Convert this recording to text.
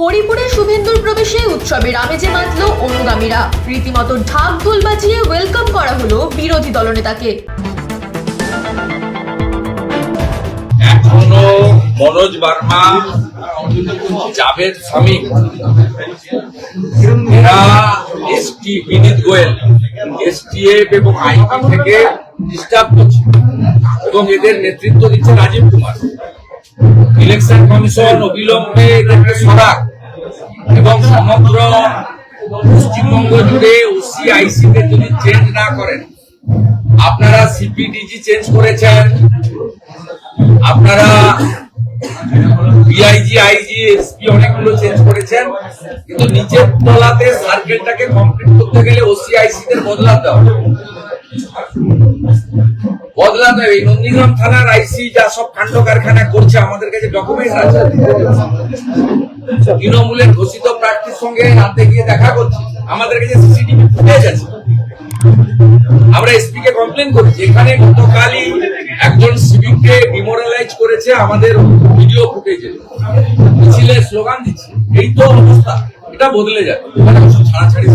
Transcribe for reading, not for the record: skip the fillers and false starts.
হরিপুরে শুভেন্দুর প্রবেশে উৎসবের আমেজে মাতল অনুগামীরা। রীতিমতো ঢাক ঢোল বাজিয়ে ওয়েলকাম করা হলো বিরোধী দলনেতাকে। এখনো মনোজ বার্মা, জাভেদ শামীম, এরা এসটি, বিনীত গোয়েল এসটিএফ এবং আইটি থেকে ডিস্টার্ব করছে এবং এদের নেতৃত্ব দিচ্ছে রাজীব কুমার। ইলেকশন কমিশন অবিলম্বে এদেরকে সরাক এবং সমগ্র পশ্চিমবঙ্গ জুড়ে ওসি আইসি তে যদি চেঞ্জ না করেন, আপনারা সিপিডিজি চেঞ্জ করেছেন, আপনারা ডিআইজি, আইজি, এসপি অনেকগুলো চেঞ্জ করেছেন, কিন্তু নিচের তলাতে সার্কেলটাকে কমপ্লিট করতে গেলে ওসিআইসি দের বদলাতে হবে। এই নন্দীগ্রাম থানার আইসি যা সব কাণ্ড কারখানা করছে, আমাদের কাছে ডকুমেন্ট আছে। তৃণমূলের ঘোষিত প্রার্থীর সঙ্গে রাতে গিয়ে দেখা করছি, আমাদের কাছে সিসিটিভি ফুটেজ আছে। আমরা এসপি কে কমপ্লেন করেছি, এখানে গতকালই একজন সিভিককে ডিমোরালাইজ করেছে আমাদের ভিডিও ফুটেজে, মিছিলে স্লোগান দিচ্ছে। এই তো অবস্থা, এটা বদলে যাবে, ছাড়াছাড়ি